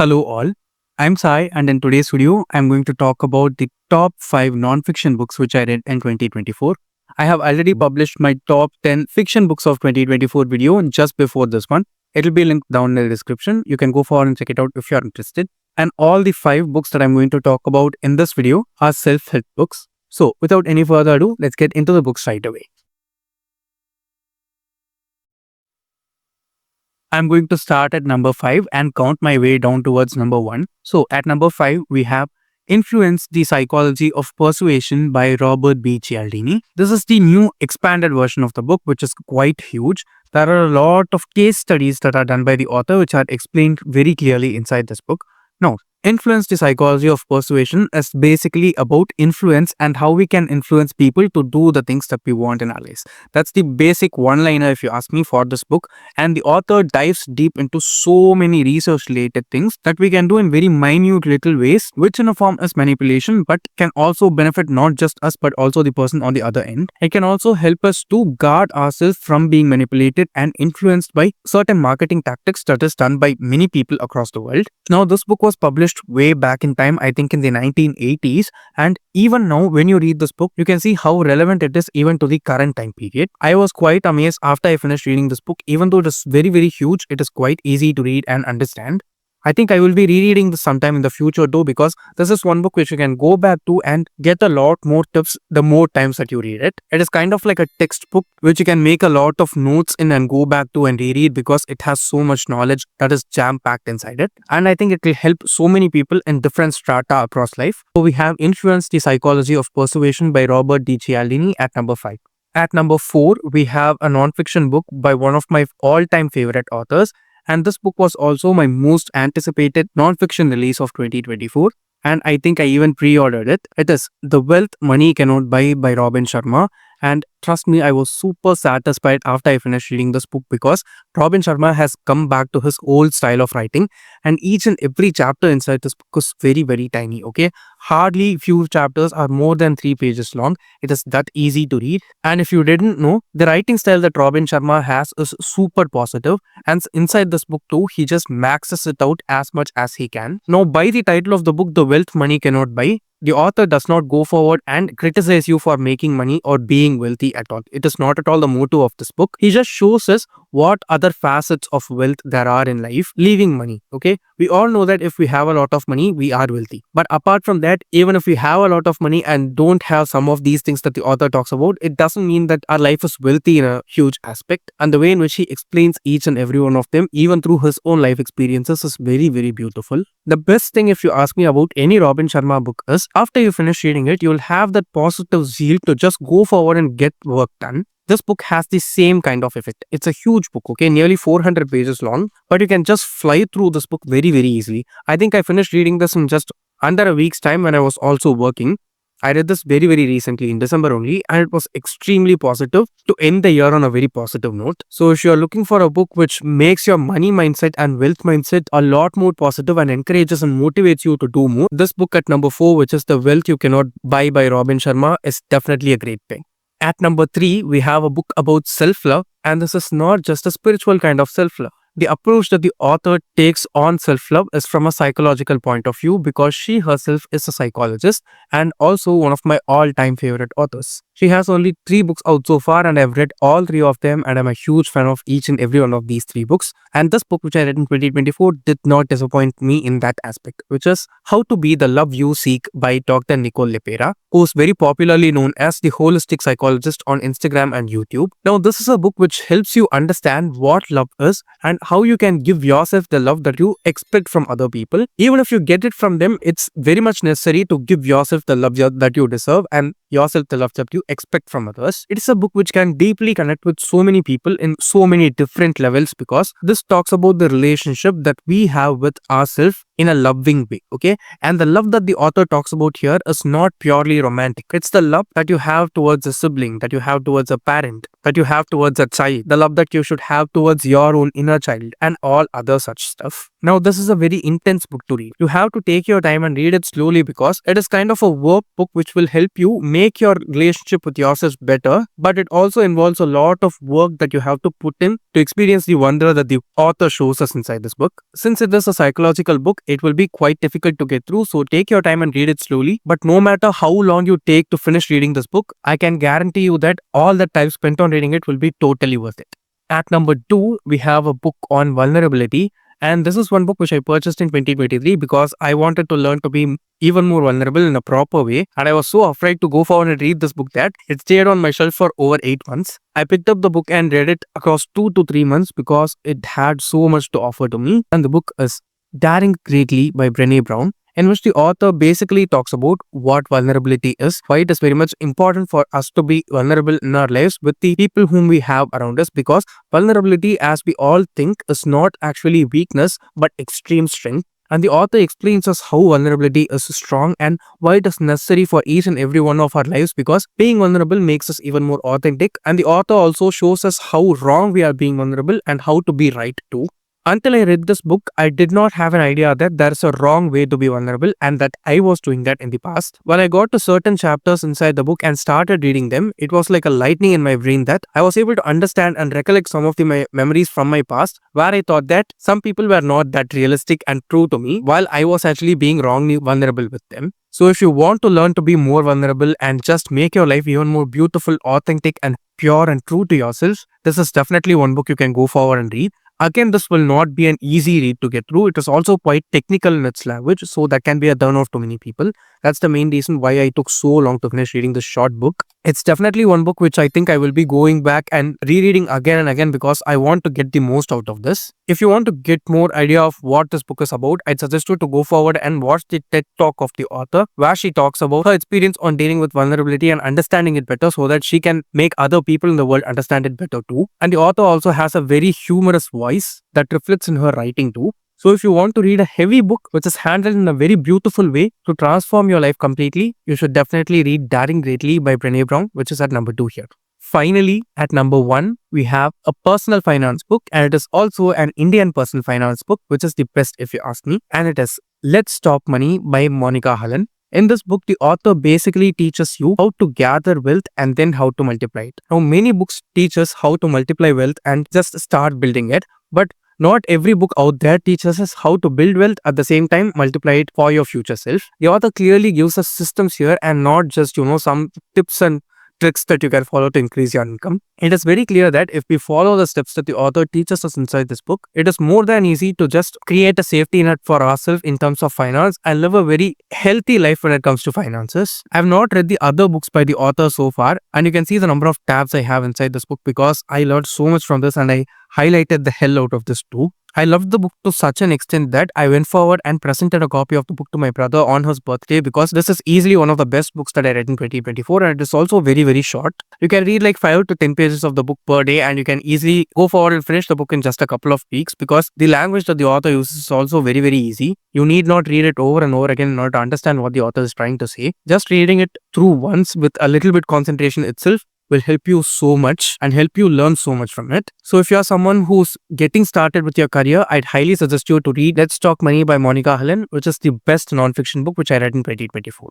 Hello all, I'm Sai and in today's video, I'm going to talk about the top 5 non-fiction books which I read in 2024. I have already published my top 10 fiction books of 2024 video just before this one. It will be linked down in the description. You can go forward and check it out if you are interested. And all the 5 books that I'm going to talk about in this video are self-help books. So without any further ado, let's get into the books right away. I'm going to start at number 5 and count my way down towards number 1. So at number 5, we have Influence the Psychology of Persuasion by Robert B. Cialdini. This is the new expanded version of the book, which is quite huge. There are a lot of case studies that are done by the author, which are explained very clearly inside this book. Now, Influence the Psychology of Persuasion is basically about influence and how we can influence people to do the things that we want in our lives. That's the basic one-liner, if you ask me, for this book. And the author dives deep into so many research-related things that we can do in very minute little ways, which in a form is manipulation, but can also benefit not just us, but also the person on the other end. It can also help us to guard ourselves from being manipulated and influenced by certain marketing tactics that is done by many people across the world. Now, this book was published way back in time, I think in the 1980s, and even now when you read this book, you can see how relevant it is even to the current time period. I was quite amazed after I finished reading this book. Even though it is very huge, it is quite easy to read and understand. I think I will be rereading this sometime in the future too, because this is one book which you can go back to and get a lot more tips the more times that you read it. It is kind of like a textbook which you can make a lot of notes in and go back to and reread, because it has so much knowledge that is jam-packed inside it. And I think it will help so many people in different strata across life. So we have Influence the Psychology of Persuasion by Robert D. Cialdini at number 5. At number 4, we have a non-fiction book by one of my all-time favorite authors. And this book was also my most anticipated non-fiction release of 2024. And I think I even pre-ordered it. It is The Wealth Money Cannot Buy by Robin Sharma. And trust me, I was super satisfied after I finished reading this book, because Robin Sharma has come back to his old style of writing. And each and every chapter inside this book is very tiny, okay? Hardly few chapters are more than 3 pages long. It is that easy to read. And if you didn't know, the writing style that Robin Sharma has is super positive. And inside this book too, he just maxes it out as much as he can. Now, by the title of the book, The Wealth Money Cannot Buy, the author does not go forward and criticize you for making money or being wealthy at all. It is not at all the motto of this book. He just shows us what other facets of wealth there are in life, leaving money, okay? We all know that if we have a lot of money, we are wealthy. But apart from that, even if we have a lot of money and don't have some of these things that the author talks about, it doesn't mean that our life is wealthy in a huge aspect. And the way in which he explains each and every one of them, even through his own life experiences, is very beautiful. The best thing, if you ask me, about any Robin Sharma book is, after you finish reading it, you'll have that positive zeal to just go forward and get work done. This book has the same kind of effect. It's a huge book, okay, nearly 400 pages long, but you can just fly through this book very easily. I think I finished reading this in just under a week's time when I was also working. I read this very recently in December only, and it was extremely positive to end the year on a very positive note. So if you are looking for a book which makes your money mindset and wealth mindset a lot more positive and encourages and motivates you to do more, this book at number 4, which is The Wealth You Cannot Buy by Robin Sharma, is definitely a great pick. At number 3, we have a book about self-love, and this is not just a spiritual kind of self-love. The approach that the author takes on self-love is from a psychological point of view, because she herself is a psychologist and also one of my all-time favorite authors. She has only 3 books out so far, and I've read all 3 of them, and I'm a huge fan of each and every one of these 3 books. And this book, which I read in 2024, did not disappoint me in that aspect, which is How to Be the Love You Seek by Dr. Nicole LePera, who is very popularly known as the holistic psychologist on Instagram and YouTube. Now, this is a book which helps you understand what love is and how you can give yourself the love that you expect from other people. Even if you get it from them, it's very much necessary to give yourself the love that you deserve and yourself the love that you expect from others. It is a book which can deeply connect with so many people in so many different levels, because this talks about the relationship that we have with ourselves in a loving way, okay? And the love that the author talks about here is not purely romantic. It's the love that you have towards a sibling, that you have towards a parent, that you have towards a child, the love that you should have towards your own inner child, and all other such stuff. Now, this is a very intense book to read. You have to take your time and read it slowly because it is kind of a workbook which will help you make your relationship with yourself better, but it also involves a lot of work that you have to put in to experience the wonder that the author shows us inside this book. Since it is a psychological book, it will be quite difficult to get through, so take your time and read it slowly. But no matter how long you take to finish reading this book, I can guarantee you that all the time spent on reading it will be totally worth it. At number 2, we have a book on vulnerability. And this is one book which I purchased in 2023 because I wanted to learn to be even more vulnerable in a proper way. And I was so afraid to go forward and read this book that it stayed on my shelf for over 8 months. I picked up the book and read it across 2 to 3 months because it had so much to offer to me. And the book is Daring Greatly by Brene Brown, in which the author basically talks about what vulnerability is, why it is very much important for us to be vulnerable in our lives with the people whom we have around us, because vulnerability, as we all think, is not actually weakness but extreme strength. And the author explains us how vulnerability is strong and why it is necessary for each and every one of our lives, because being vulnerable makes us even more authentic. And the author also shows us how wrong we are being vulnerable and how to be right too. Until I read this book, I did not have an idea that there is a wrong way to be vulnerable and that I was doing that in the past. When I got to certain chapters inside the book and started reading them, it was like a lightning in my brain that I was able to understand and recollect some of my memories from my past, where I thought that some people were not that realistic and true to me, while I was actually being wrongly vulnerable with them. So if you want to learn to be more vulnerable and just make your life even more beautiful, authentic and pure and true to yourself, this is definitely one book you can go forward and read. Again, this will not be an easy read to get through. It is also quite technical in its language, so that can be a turn off to many people. That's the main reason why I took so long to finish reading this short book. It's definitely one book which I think I will be going back and rereading again and again because I want to get the most out of this. If you want to get more idea of what this book is about, I'd suggest you to go forward and watch the TED Talk of the author, where she talks about her experience on dealing with vulnerability and understanding it better so that she can make other people in the world understand it better too. And the author also has a very humorous voice that reflects in her writing too. So if you want to read a heavy book which is handled in a very beautiful way to transform your life completely, you should definitely read Daring Greatly by Brene Brown, which is at number 2 here. Finally, at number 1, we have a personal finance book, and it is also an Indian personal finance book, which is the best if you ask me, and it is Let's Talk Money by Monika Halan. In this book, the author basically teaches you how to gather wealth and then how to multiply it. Now, many books teach us how to multiply wealth and just start building it, but not every book out there teaches us how to build wealth at the same time multiply it for your future self. The author clearly gives us systems here and not just, some tips and tricks that you can follow to increase your income. It is very clear that if we follow the steps that the author teaches us inside this book, it is more than easy to just create a safety net for ourselves in terms of finance and live a very healthy life when it comes to finances. I have not read the other books by the author so far, and you can see the number of tabs I have inside this book because I learned so much from this and I highlighted the hell out of this too. I loved the book to such an extent that I went forward and presented a copy of the book to my brother on his birthday, because this is easily one of the best books that I read in 2024, and it is also very, very short. You can read like 5 to 10 pages of the book per day and you can easily go forward and finish the book in just a couple of weeks, because the language that the author uses is also very, very easy. You need not read it over and over again in order to understand what the author is trying to say. Just reading it through once with a little bit concentration itself will help you so much and help you learn so much from it. So if you are someone who's getting started with your career, I'd highly suggest you to read Let's Talk Money by Monika Halan, which is the best non-fiction book which I read in 2024.